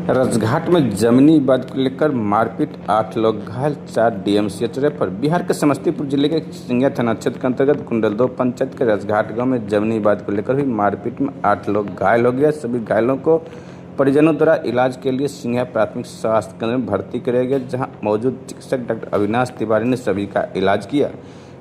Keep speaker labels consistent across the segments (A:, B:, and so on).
A: रजघाट में जमीनी विवाद को लेकर मारपीट, 8 लोग घायल, 4 डीएमसीएच रेफर। बिहार के समस्तीपुर जिले के सिंघिया थाना क्षेत्र के अंतर्गत कुंडलदो पंचायत के रजघाट गांव में जमीनी विवाद को लेकर हुई मारपीट में 8 लोग घायल हो गए। सभी घायलों को परिजनों द्वारा इलाज के लिए सिंघिया प्राथमिक स्वास्थ्य केंद्र में भर्ती कराया गया, जहाँ मौजूद चिकित्सक डॉक्टर अविनाश तिवारी ने सभी का इलाज किया।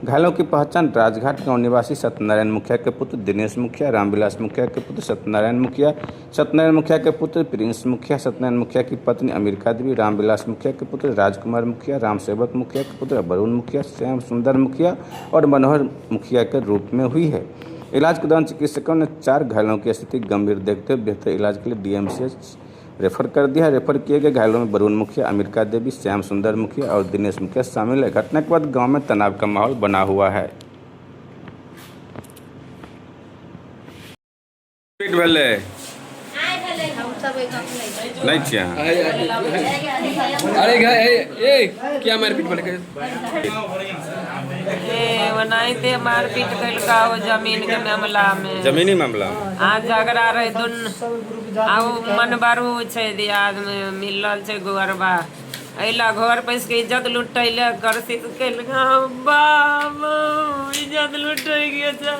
A: घायलों की पहचान राजघाट गांव निवासी सत्यनारायण मुखिया के पुत्र दिनेश मुखिया, रामविलास मुखिया के पुत्र सत्यनारायण मुखिया, सत्यनारायण मुखिया के पुत्र प्रिंस मुखिया, सत्यनारायण मुखिया की पत्नी अमेरिका देवी, रामविलास मुखिया के पुत्र राजकुमार मुखिया, रामसेवक मुखिया के पुत्र वरुण मुखिया, श्याम सुंदर मुखिया और मनोहर मुखिया के रूप में हुई है। इलाज के दौरान चिकित्सकों ने 4 घायलों की स्थिति गंभीर देखते हुए बेहतर इलाज के लिए डीएमसीएच रेफर कर दिया। रेफर किए गए घायलों में वरुण मुखिया, अमेरिका देवी, श्याम सुंदर मुखिया और दिनेश मुखिया शामिल है। घटना के बाद गांव में तनाव का माहौल बना हुआ है। नहीं
B: क्या मारपीट
C: बनाई थे मारपीट कल का वो जमीन के मामला में,
A: जमीनी मामला
C: आज झगड़ा रहे दुन आउ मन बारू छे दियाद में मिलल छे गोरबा अइला घर पे इसके इज्जत लुटैले करसी के बाबा इज्जत लुटै गए चल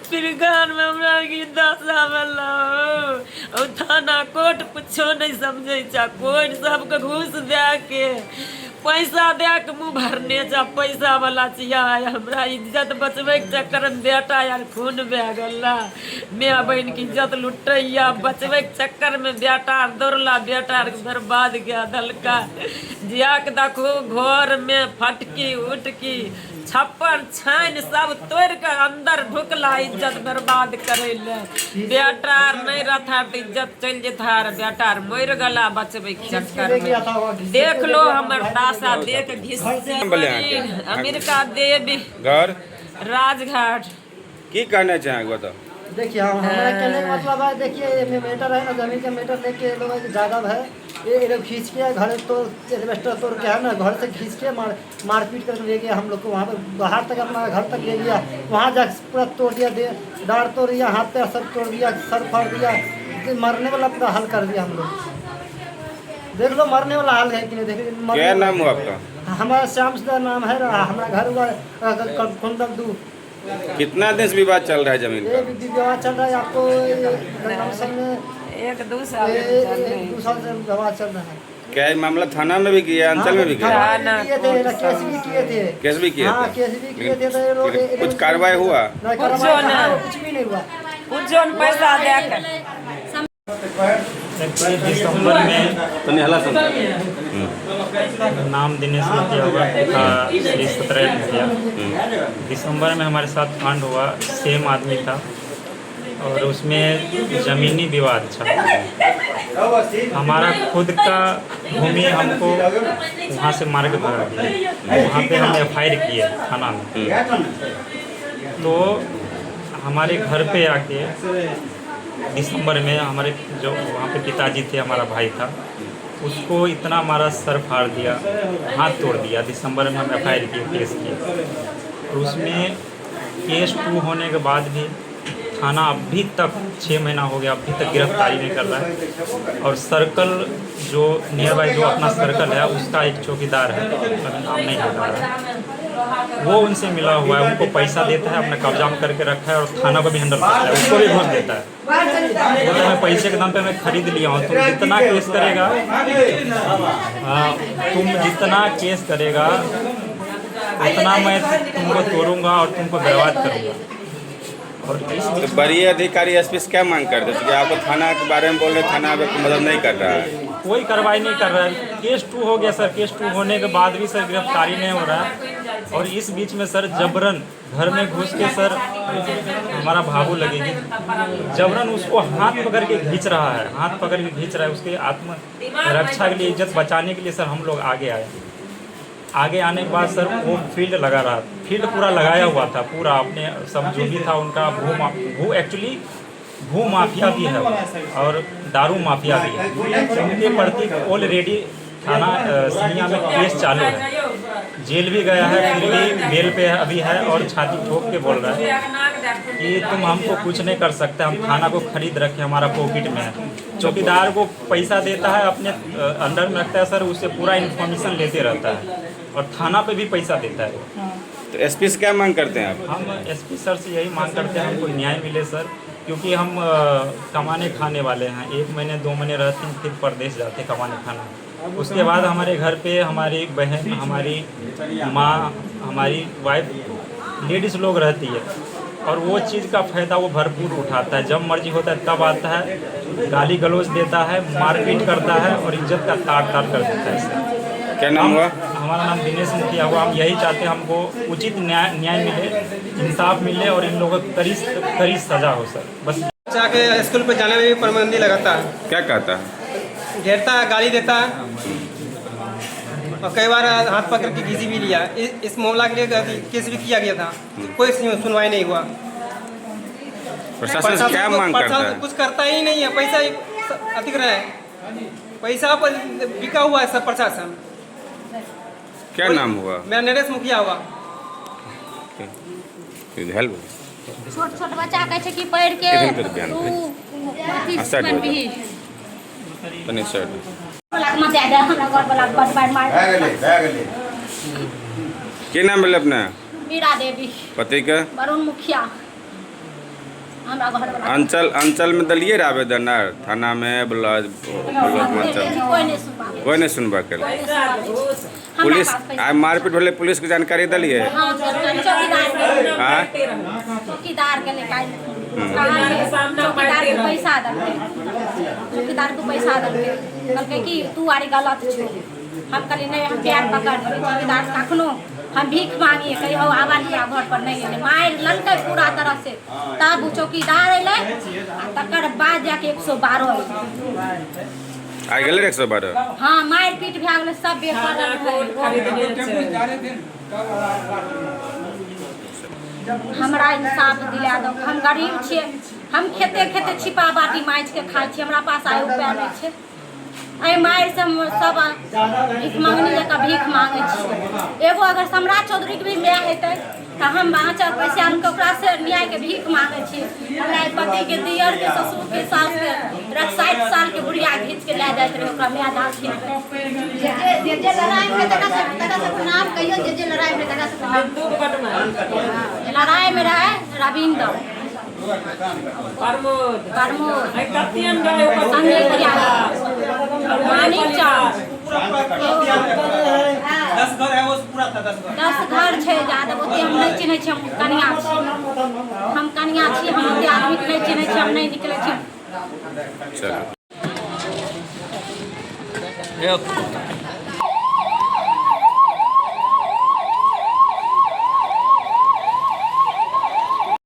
C: फिर गान में हमरा की दशा वाला और थाना कोर्ट कुछो नहीं समझे चा कोर्ट सबके घूस दे के पैसा दे के मुँह भरने जा पैसा वाला चिया हमरा इज्जत बचबे के चक्कर में बेटा यार खून बह गला माँ बहन की इज्जत लुटैया बचबे के चक्कर में बेटा दौड़ला बेटा बर्बाद गया दलका जिया के देखो घर में फटकी उटकी छप्पर छान सब तोड़ के अंदर ढुकला इज्जत बर्बाद करे ले बेटा नहीं रहा तो इज्जत चल जेता बेटा मर गला बचबे के चक्कर में देख लो हमर दासा देख घिस अमेरिका देवी
A: घर
C: राजघाट
A: की कहना चाहेंगे तो
D: देखिए हमारा कहने का मतलब है, देखिए मेटर है ना जमीन का मेटर लेके लोग ज़्यादा है ये लोग खींच के घर तो इन्वेस्टर तोड़ के है ना घर से खींच के मारपीट करके ले गया हम लोग को वहाँ पर बाहर तक अपना घर तक ले गया, वहाँ जा पूरा तोड़ दिया, दाढ़ तोड़ दिया, हाथ पैर सब तोड़ दिया, सर फाड़ दिया, मरने वाला पूरा हल कर दिया हम लोग। देख लो मरने वाला हाल है कि नहीं। देखिए
A: क्या नाम हुआ आपका?
D: हमारा श्याम सुंदर नाम है, हमारा घर हुआ कुंडलदो।
A: कितना दिन से विवाद चल रहा है जमीन का?
D: विवाद चल रहा है आपको
C: एक दो साल
D: से विवाद चल रहा है।
A: क्या ये मामला थाना में भी किया, अंचल में भी किया?
D: केस भी किए थे।
A: केस भी किए
D: हाँ,
A: थे?
D: केस भी किए थे तो ये लोग
A: कुछ कार्रवाई हुआ?
D: कुछ भी नहीं हुआ।
C: कुछ पैसा देकर
E: दिसंबर में नाम दिनेश मुखिया हुआ था, 17 मुखिया। दिसंबर में हमारे साथ कांड हुआ, सेम आदमी था और उसमें ज़मीनी विवाद था। हमारा खुद का भूमि हमको वहाँ से मार के भगा दिया, वहाँ पे हम FIR किए थाना में। तो हमारे घर पे आके दिसंबर में हमारे जो वहाँ पे पिताजी थे, हमारा भाई था, उसको इतना मारा, सर फाड़ दिया, हाथ तोड़ दिया। दिसंबर में हम FIR किए, केस किए और उसमें केस 2 होने के बाद भी थाना अभी तक 6 महीना हो गया, अभी तक गिरफ्तारी नहीं कर रहा है। और सर्कल जो नियर बाई जो अपना सर्कल है उसका एक चौकीदार है, नाम नहीं बता रहा है, वो उनसे मिला हुआ है, उनको पैसा देता है, अपने कब्जा में करके रखा है और थाना को भी हैंडल करता है, उसको भी घूस देता है। वो तो मैं पैसे के दाम पे मैं खरीद लिया हूँ, तुम जितना केस करेगा, तुम जितना केस करेगा उतना मैं तुमको तोड़ूंगा और तुमको बर्बाद करूँगा। और
A: तो बड़ी अधिकारी SP से क्या मांग करते थे कि आपको थाना के बारे में बोल रहे, थाना आपकी मदद नहीं कर रहा है?
E: कोई कार्रवाई नहीं कर रहा है। केस 2 हो गया सर, केस 2 होने के बाद भी सर गिरफ्तारी नहीं हो रहा है। और इस बीच में सर जबरन घर में घुस के सर हमारा भावू लगेगी, जबरन उसको हाथ पकड़ के खींच रहा है, हाथ पकड़ के खींच रहा है। उसके आत्म रक्षा के लिए, इज्जत बचाने के लिए सर हम लोग आगे आए। आगे आने के बाद सर वो फील्ड लगा रहा, फील्ड पूरा लगाया हुआ था, पूरा अपने सब जो भी था उनका एक्चुअली भू माफिया भी है और दारू माफिया भी है। उनके प्रति ऑलरेडी थाना सिंघिया में केस चालू है, जेल भी गया है, फिर भी बेल पे अभी है और छाती ठोक के बोल रहा है कि तुम हमको कुछ नहीं कर सकते, हम थाना को खरीद रखे, हमारा पॉकेट में है। चौकीदार को पैसा देता है, अपने अंडर में रखता है सर, उससे पूरा इन्फॉर्मेशन लेते रहता है और थाना पे भी पैसा देता है।
A: तो एसपी से क्या मांग करते हैं आप?
E: हम एसपी सर से यही मांग करते हैं हमको न्याय मिले सर, क्योंकि हम कमाने खाने वाले हैं। 1 महीने 2 महीने रहते हैं, फिर परदेश जाते कमाने खाना। उसके बाद हमारे घर पे हमारी बहन, हमारी माँ, हमारी वाइफ, लेडीज़ लोग रहती है और वो चीज़ का फ़ायदा वो भरपूर उठाता है। जब मर्जी होता है तब आता है, गाली गलौज देता है, मारपीट करता है और इज्जत का तार तार कर देता है सर।
A: क्या नाम हुआ?
E: हमारा नाम दिनेश मुखिया हुआ। हम यही चाहते हैं हमको उचित न्याय मिले, इंसाफ मिले और इन लोगों को कड़ी सजा हो सर। बस
B: जाके स्कूल पर जाने में भी पाबंदी लगाता है,
A: क्या कहता है?
B: घेरता है, गाली देता है और कई बार हाथ पकड़ के घींची भी लिया। इस मामला के लिए केस भी किया गया था, कोई सुनवाई नहीं हुआ।
A: प्रशासन से क्या मांग करता है?
B: कुछ करता ही नहीं है, पैसा अधिक रहा है, पैसा पर बिका हुआ है सब प्रशासन।
A: क्या नाम हुआ?
B: मेरा नरेश मुखिया हुआ।
F: छोट छोट बच्चा कहै छै कि पढ़ि के
A: इधर कर ध्यान
F: तू
A: दे।
F: अथी
A: साइड हो
F: बनबही
A: तनी सर
F: वाला के मचा दे हमरा घर वाला बड़ बड़ मार
A: के नाम भेल अपना?
F: मीरा देवी,
A: पति के?
F: वरुण मुखिया। हमरा घर वाला
A: अंचल में दलिए रे आवेदन आर थाना में ब्लॉक अंचल
F: कोई नहीं सुनबा,
A: कोई नहीं सुनबा कर।
F: हमरा
A: पुलिस
F: पास पैसा-
A: आ मारपीट भेले, पुलिस के जानकारी दलिए?
F: हाँ, चौकीदार के
A: हाँ
F: चौकीदार के लेकर चौकीदार को पैसा देलकै, चौकीदार को पैसा देलकै, कहलकै कि तू आरी गलत छो। हम कहलिए नहीं, हम प्यार पकड़ लेबै। चौकीदार से कखनो हम भीख मांगिए, कहियो आवा लिया घर पर नहीं एलै, मारि ललकै पूरा तरह से। तब ओ चौकीदार अयलै आ तकर बाद जाके 112 अयलै।
A: आ गेलै 112?
F: हाँ, मारि पीट भए गेलै, सब बेकार हमरा इंसाफ दिला दो। हम गरीब छियै, हम खेते खेते छिपा बाटी माइच के खाइ छियै, हमरा पास आय उपाय नहि छै। एहि मारि से सब भीख मांगनी जकाँ भीख मांगै छियै। एगो अगर सम्राट चौधरी के भी माय हेतै तऽ हम बाँचल पैसा ओकरा से न्याय के भीख मांगै छियै। हमरा पति के दियर के ससुर के सास के 60 साल के बुढ़िया घींच के लै जाइत रहे, ओकरा माय दाखिल जे लड़ाई में तका से नाम कहियो, जे लड़ाई में तका से लड़ाई में रहे रविंद्र प्रमोद संजय किया मानिक चाँद
B: 10 घर है वो पूरा था।
F: 10 घर छै ज्यादा ओते हम नहीं चिन्है छी। हम कनिया छी, हम ओते आदमी के नहीं चिन्है छी, हम नहीं निकलै छी।
A: चलो